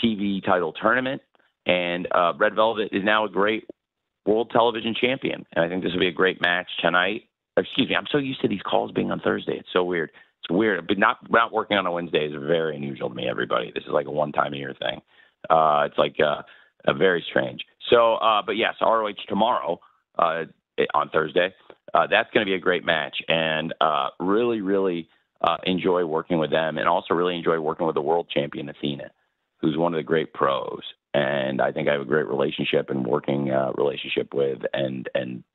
TV title tournament. And Red Velvet is now a great world television champion. And I think this will be a great match tonight. Excuse me, I'm so used to these calls being on Thursday. It's so weird. It's weird. But not working on a Wednesday is very unusual to me, everybody. This is like a one-time-a-year thing. It's like a very strange. So, but yes, ROH tomorrow on Thursday. That's going to be a great match. And really, really enjoy working with them, and also really enjoy working with the world champion, Athena, who's one of the great pros. And I think I have a great relationship and working relationship with, and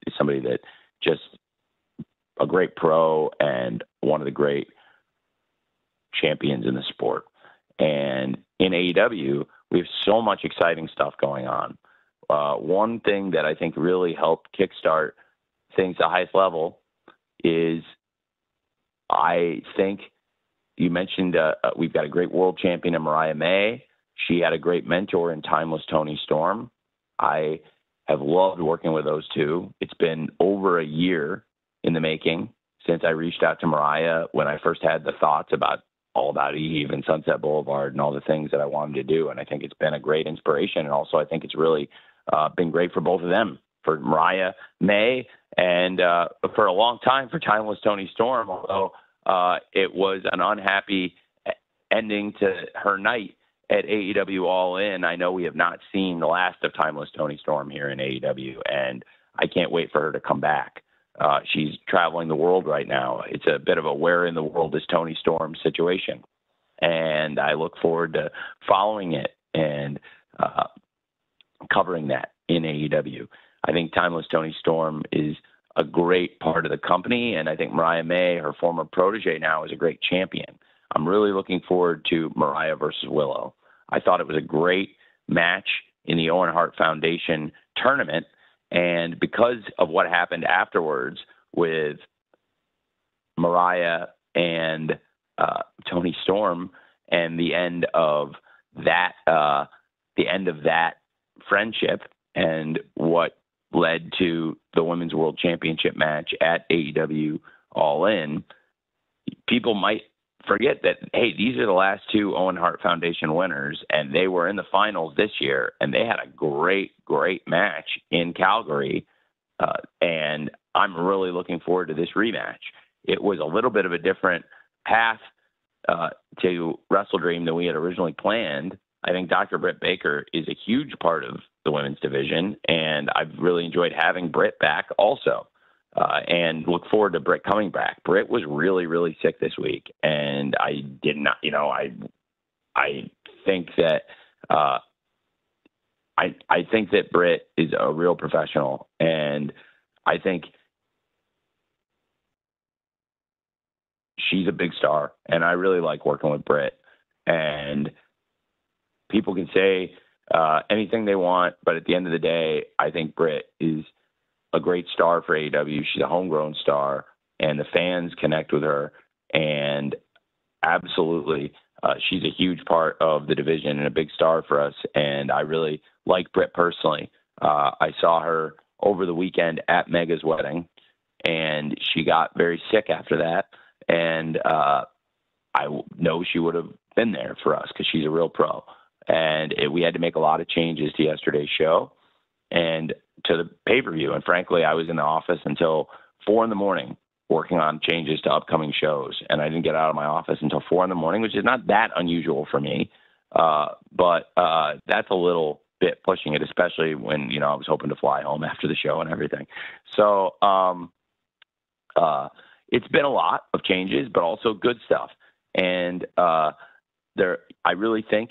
is somebody that just a great pro and one of the great champions in the sport. And in AEW, we have so much exciting stuff going on. One thing that I think really helped kickstart things at the highest level is, I think you mentioned we've got a great world champion in Mariah May. She had a great mentor in Timeless Tony Storm. I have loved working with those two. It's been over a year in the making since I reached out to Mariah when I first had the thoughts about All About Eve and Sunset Boulevard and all the things that I wanted to do. And I think it's been a great inspiration. And also I think it's really been great for both of them, for Mariah May and for a long time for Timeless Tony Storm, although it was an unhappy ending to her night at AEW All In. I know we have not seen the last of Timeless Tony Storm here in AEW, and I can't wait for her to come back. She's traveling the world right now. It's a bit of a where in the world is Tony Storm situation, and I look forward to following it and covering that in AEW. I think Timeless Tony Storm is a great part of the company, and I think Mariah May, her former protege now, is a great champion. I'm really looking forward to Mariah versus Willow. I thought it was a great match in the Owen Hart Foundation tournament, and because of what happened afterwards with Mariah and Tony Storm and the end of that friendship and what led to the Women's World Championship match at AEW All In, people might forget that, hey, these are the last two Owen Hart Foundation winners, and they were in the finals this year, and they had a great, great match in Calgary, and I'm really looking forward to this rematch. It was a little bit of a different path to WrestleDream than we had originally planned. I think Dr. Britt Baker is a huge part of the women's division, and I've really enjoyed having Britt back also. And look forward to Britt coming back. Britt was really, really sick this week, and I did not, I think that I think that Britt is a real professional, and I think she's a big star, and I really like working with Britt. And people can say anything they want, but at the end of the day, I think Britt is a great star for AEW. She's a homegrown star, and the fans connect with her. And absolutely, she's a huge part of the division and a big star for us. And I really like Britt personally. I saw her over the weekend at Mega's wedding, and she got very sick after that. And I know she would have been there for us because she's a real pro. And we had to make a lot of changes to yesterday's show and to the pay-per-view. And frankly, I was in the office until 4 a.m. working on changes to upcoming shows. And I didn't get out of my office until 4 a.m, which is not that unusual for me. But that's a little bit pushing it, especially when, I was hoping to fly home after the show and everything. So it's been a lot of changes, but also good stuff. And I really think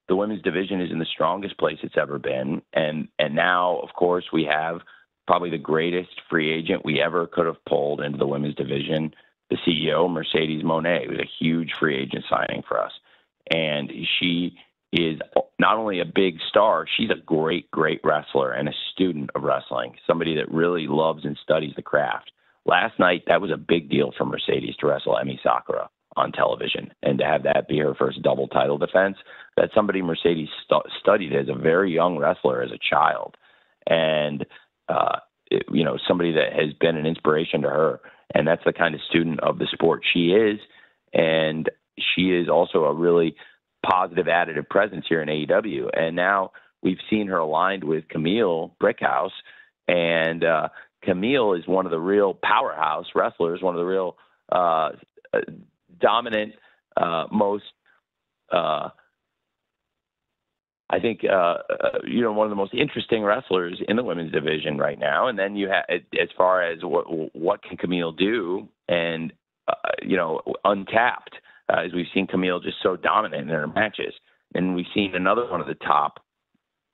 the women's division is in the strongest place it's ever been. And now, of course, we have probably the greatest free agent we ever could have pulled into the women's division, the CEO, Mercedes Moné. It was a huge free agent signing for us. And she is not only a big star, she's a great, great wrestler and a student of wrestling, somebody that really loves and studies the craft. Last night, that was a big deal for Mercedes to wrestle Emi Sakura on television, and to have that be her first double title defense. That's somebody Mercedes studied as a very young wrestler as a child, and somebody that has been an inspiration to her. And that's the kind of student of the sport she is, and she is also a really positive additive presence here in AEW. And now we've seen her aligned with Camille Brickhouse, and Camille is one of the real powerhouse wrestlers, one of the real dominant, most, I think, one of the most interesting wrestlers in the women's division right now. And then you have, as far as what can Camille do, and, untapped, as we've seen Camille just so dominant in her matches. And we've seen another one of the top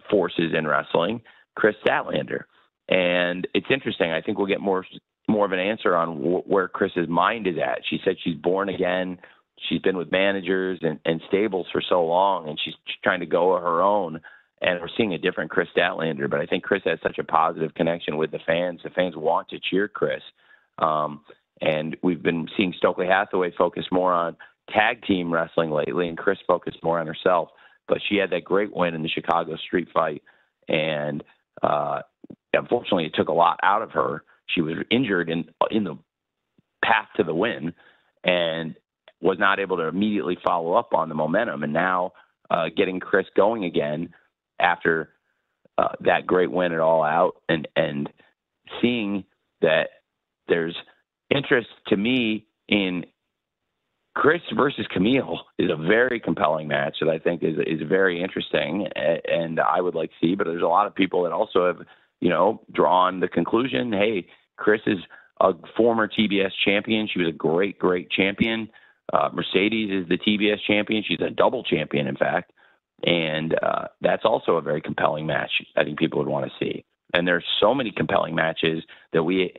forces in wrestling, Chris Statlander. And it's interesting. I think we'll get more of an answer on where Chris's mind is at. She said she's born again. She's been with managers and stables for so long, and she's trying to go her own. And we're seeing a different Chris Statlander. But I think Chris has such a positive connection with the fans. The fans want to cheer Chris. And we've been seeing Stokely Hathaway focus more on tag team wrestling lately, and Chris focused more on herself. But she had that great win in the Chicago street fight, and unfortunately, it took a lot out of her. She was injured in the path to the win, and was not able to immediately follow up on the momentum. And now getting Chris going again after that great win at All Out, and seeing that there's interest to me in Chris versus Camille is a very compelling match that I think is very interesting, and I would like to see. But there's a lot of people that also have, drawn the conclusion, hey, Chris is a former TBS champion. She was a great, great champion. Mercedes is the TBS champion. She's a double champion, in fact. And that's also a very compelling match I think people would want to see. And there's so many compelling matches that we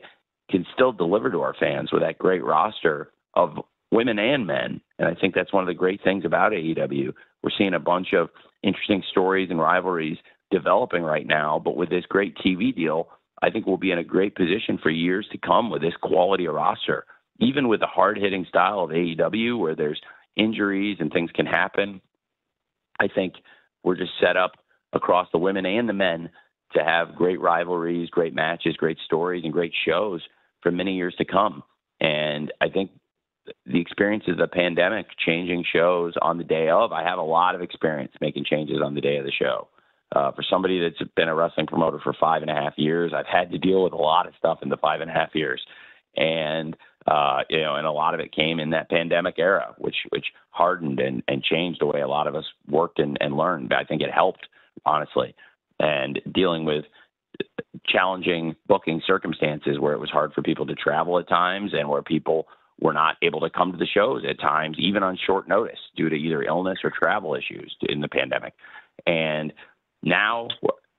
can still deliver to our fans with that great roster of women and men. And I think that's one of the great things about AEW. We're seeing a bunch of interesting stories and rivalries developing right now, but with this great TV deal, I think we'll be in a great position for years to come with this quality of roster. Even with the hard-hitting style of AEW, where there's injuries and things can happen, I think we're just set up across the women and the men to have great rivalries, great matches, great stories, and great shows for many years to come. And I think the experiences of the pandemic, changing shows on the day of, I have a lot of experience making changes on the day of the show. For somebody that's been a wrestling promoter for 5.5 years, I've had to deal with a lot of stuff in the 5.5 years. And, and a lot of it came in that pandemic era, which hardened and changed the way a lot of us worked and learned. But I think it helped, honestly. And dealing with challenging booking circumstances where it was hard for people to travel at times, and where people were not able to come to the shows at times, even on short notice, due to either illness or travel issues in the pandemic. And now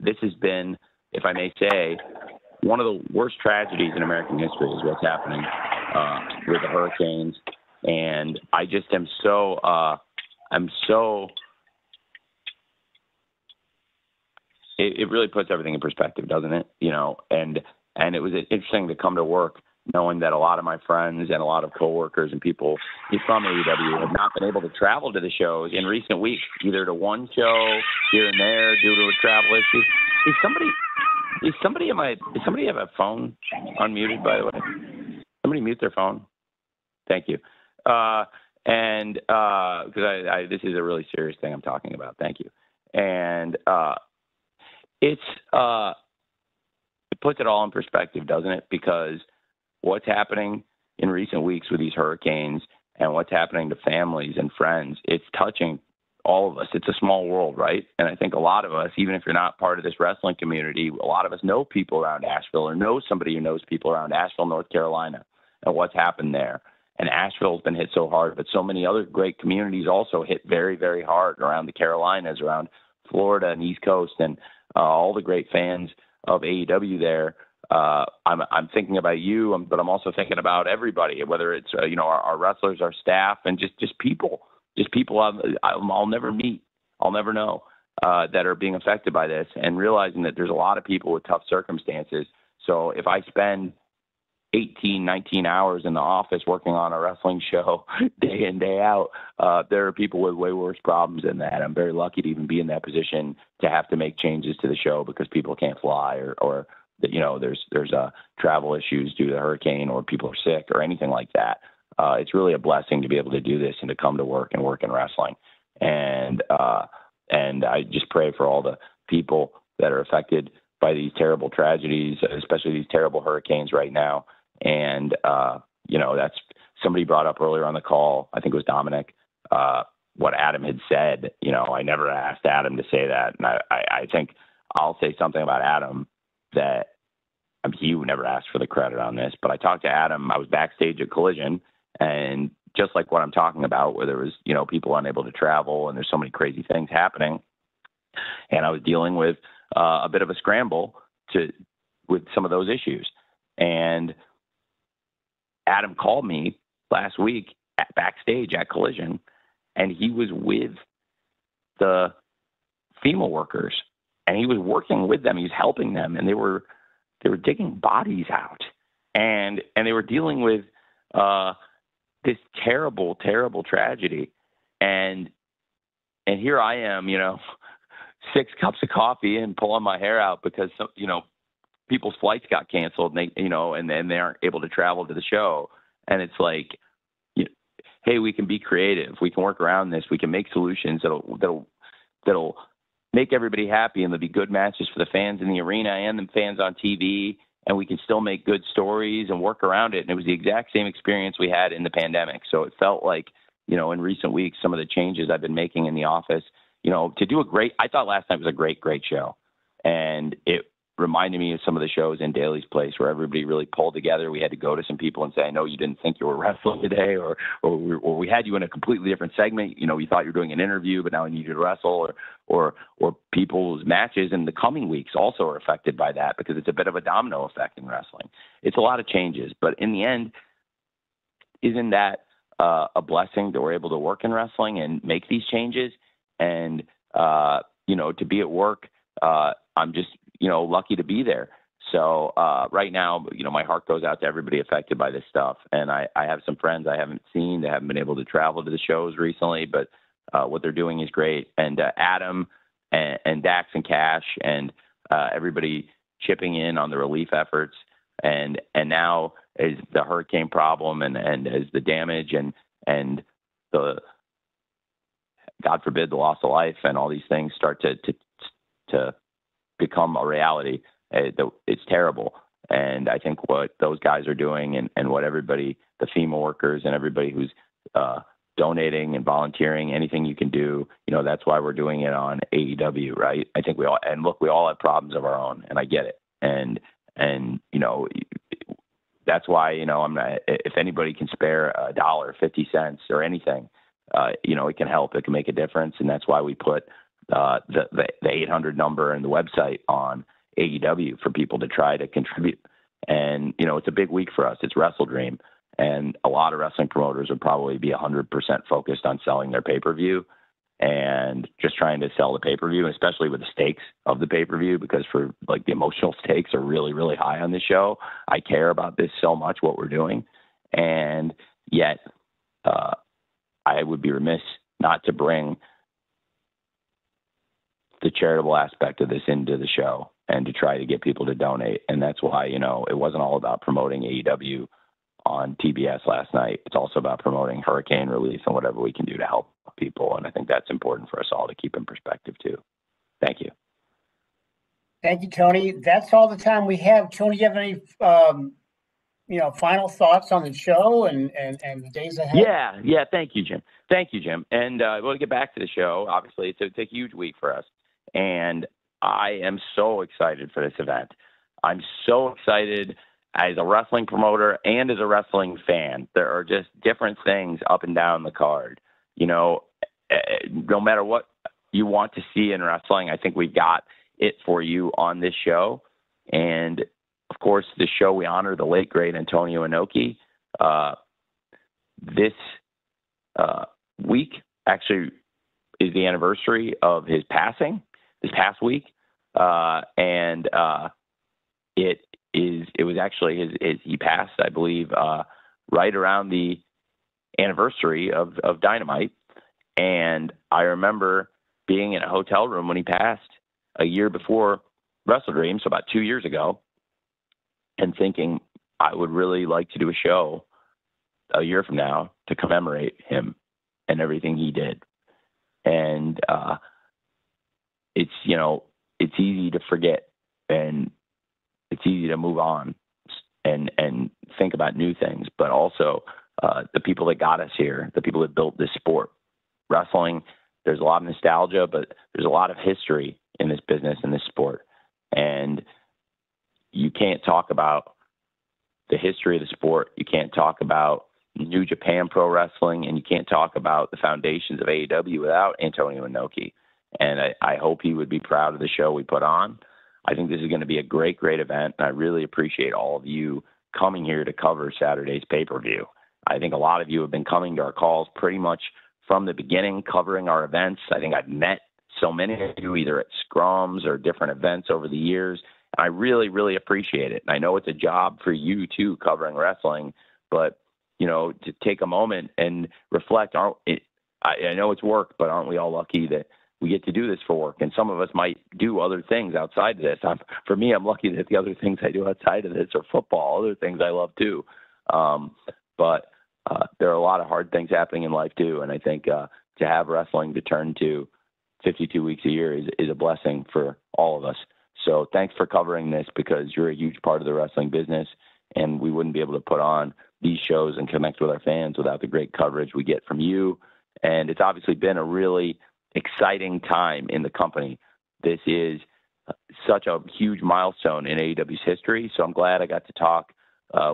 this has been, if I may say, one of the worst tragedies in American history is what's happening with the hurricanes. And I just am it really puts everything in perspective, doesn't it? And it was interesting to come to work knowing that a lot of my friends and a lot of coworkers and people from AEW have not been able to travel to the shows in recent weeks, either to one show here and there due to a travel issue. Does somebody have a phone unmuted, by the way? somebody mute their phone? Thank you. And because this is a really serious thing I'm talking about. Thank you. And it puts it all in perspective, doesn't it? Because what's happening in recent weeks with these hurricanes and what's happening to families and friends, it's touching all of us. It's a small world, right? And I think a lot of us, even if you're not part of this wrestling community, a lot of us know people around Asheville or know somebody who knows people around Asheville, North Carolina, and what's happened there. And Asheville's been hit so hard, but so many other great communities also hit very, very hard around the Carolinas, around Florida and East Coast, and all the great fans of AEW there. I'm thinking about you, but I'm also thinking about everybody, whether it's our wrestlers, our staff, and just people I'll never meet, I'll never know that are being affected by this, and realizing that there's a lot of people with tough circumstances. So if I spend 18, 19 hours in the office working on a wrestling show day in, day out, there are people with way worse problems than that. I'm very lucky to even be in that position to have to make changes to the show because people can't fly or there's travel issues due to the hurricane or people are sick or anything like that. It's really a blessing to be able to do this and to come to work and work in wrestling. And I just pray for all the people that are affected by these terrible tragedies, especially these terrible hurricanes right now. And, that's somebody brought up earlier on the call, I think it was Dominic, what Adam had said. I never asked Adam to say that. And I think I'll say something about Adam that he never asked for the credit on this, but I talked to Adam. I was backstage at Collision, and just like what I'm talking about, where there was, people unable to travel and there's so many crazy things happening. And I was dealing with a bit of a scramble with some of those issues. And Adam called me last week backstage at Collision, and he was with the FEMA workers, and he was working with them. He was helping them, and they were digging bodies out, and they were dealing with this terrible, terrible tragedy. And here I am, 6 cups of coffee and pulling my hair out because people's flights got canceled, and they aren't able to travel to the show. And it's like, hey, we can be creative. We can work around this. We can make solutions that'll make everybody happy, and there'll be good matches for the fans in the arena and the fans on TV. And we can still make good stories and work around it. And it was the exact same experience we had in the pandemic. So it felt like, in recent weeks, some of the changes I've been making in the office, to do I thought last night was a great, great show. And it reminded me of some of the shows in Daly's Place where everybody really pulled together. We had to go to some people and say, I know you didn't think you were wrestling today, or we had you in a completely different segment. We thought you were doing an interview, but now we need you to wrestle, or people's matches in the coming weeks also are affected by that because it's a bit of a domino effect in wrestling. It's a lot of changes, but in the end, isn't that a blessing that we're able to work in wrestling and make these changes? And, to be at work, I'm just, lucky to be there. So right now, my heart goes out to everybody affected by this stuff. And I have some friends I haven't seen that haven't been able to travel to the shows recently, but what they're doing is great. And Adam and Dax and Cash and everybody chipping in on the relief efforts. And now as the hurricane problem and as the damage and the, God forbid, the loss of life and all these things start to become a reality, it's terrible. And I think what those guys are doing and what everybody, the FEMA workers and everybody who's donating and volunteering, anything you can do, that's why we're doing it on AEW, right? I think we all have problems of our own, and I get it. And that's why, I'm not, if anybody can spare $1, 50 cents or anything, it can help, it can make a difference. And that's why we put the 800 number and the website on AEW for people to try to contribute. And, it's a big week for us. It's WrestleDream. And a lot of wrestling promoters would probably be 100% focused on selling their pay-per-view and just trying to sell the pay-per-view, especially with the stakes of the pay-per-view, because for the emotional stakes are really, really high on this show. I care about this so much, what we're doing. And yet I would be remiss not to bring the charitable aspect of this into the show and to try to get people to donate. And that's why, it wasn't all about promoting AEW on TBS last night. It's also about promoting hurricane relief and whatever we can do to help people. And I think that's important for us all to keep in perspective too. Thank you. Thank you, Tony. That's all the time we have. Tony, you have any final thoughts on the show and the days ahead? Yeah. Thank you, Jim. And we'll get back to the show. Obviously, it's a huge week for us. And I am so excited for this event. I'm so excited as a wrestling promoter and as a wrestling fan. There are just different things up and down the card. No matter what you want to see in wrestling, I think we've got it for you on this show. And of course, this show, we honor the late, great Antonio Inoki. This week actually is the anniversary of his passing this past week. It was actually he passed, I believe, right around the anniversary of Dynamite. And I remember being in a hotel room when he passed a year before WrestleDream, so about 2 years ago, and thinking I would really like to do a show a year from now to commemorate him and everything he did. And it's easy to forget, and it's easy to move on and think about new things, but also the people that got us here, the people that built this sport. Wrestling, there's a lot of nostalgia, but there's a lot of history in this business, in this sport. And you can't talk about the history of the sport. You can't talk about New Japan Pro Wrestling, and you can't talk about the foundations of AEW without Antonio Inoki. And I hope he would be proud of the show we put on. I think this is going to be a great, great event. And I really appreciate all of you coming here to cover Saturday's pay-per-view. I think a lot of you have been coming to our calls pretty much from the beginning, covering our events. I think I've met so many of you either at scrums or different events over the years. And I really, really appreciate it. And I know it's a job for you too, covering wrestling, but to take a moment and reflect. I know it's work, but aren't we all lucky that we get to do this for work? And some of us might do other things outside of this. For me, I'm lucky that the other things I do outside of this are football, other things I love too. But there are a lot of hard things happening in life too. And I think to have wrestling to turn to 52 weeks a year is a blessing for all of us. So thanks for covering this, because you're a huge part of the wrestling business, and we wouldn't be able to put on these shows and connect with our fans without the great coverage we get from you. And it's obviously been a really exciting time in the company. This is such a huge milestone in AEW's history. So I'm glad I got to talk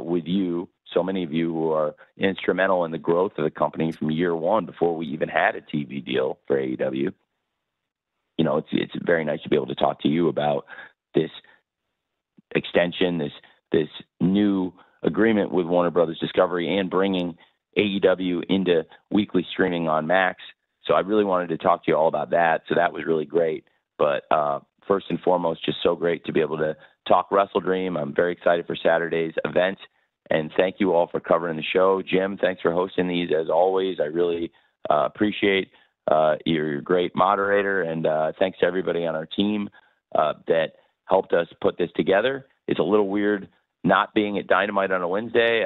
with you, so many of you who are instrumental in the growth of the company from year one, before we even had a TV deal for AEW. It's very nice to be able to talk to you about this extension, this new agreement with Warner Brothers Discovery, and bringing AEW into weekly streaming on Max. So I really wanted to talk to you all about that. So that was really great. But first and foremost, just so great to be able to talk WrestleDream. I'm very excited for Saturday's event. And thank you all for covering the show. Jim, thanks for hosting these as always. I really appreciate you're a great moderator. And thanks to everybody on our team that helped us put this together. It's a little weird not being at Dynamite on a Wednesday,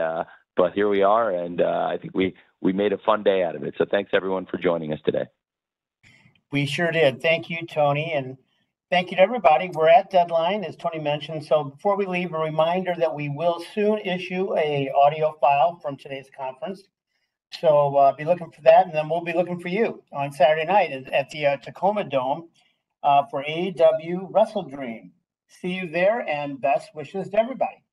but here we are. And I think we made a fun day out of it. So thanks everyone for joining us today. We sure did. Thank you, Tony. And thank you to everybody. We're at deadline, as Tony mentioned. So before we leave, a reminder that we will soon issue a audio file from today's conference. So be looking for that. And then we'll be looking for you on Saturday night at the Tacoma Dome for AEW WrestleDream. See you there, and best wishes to everybody.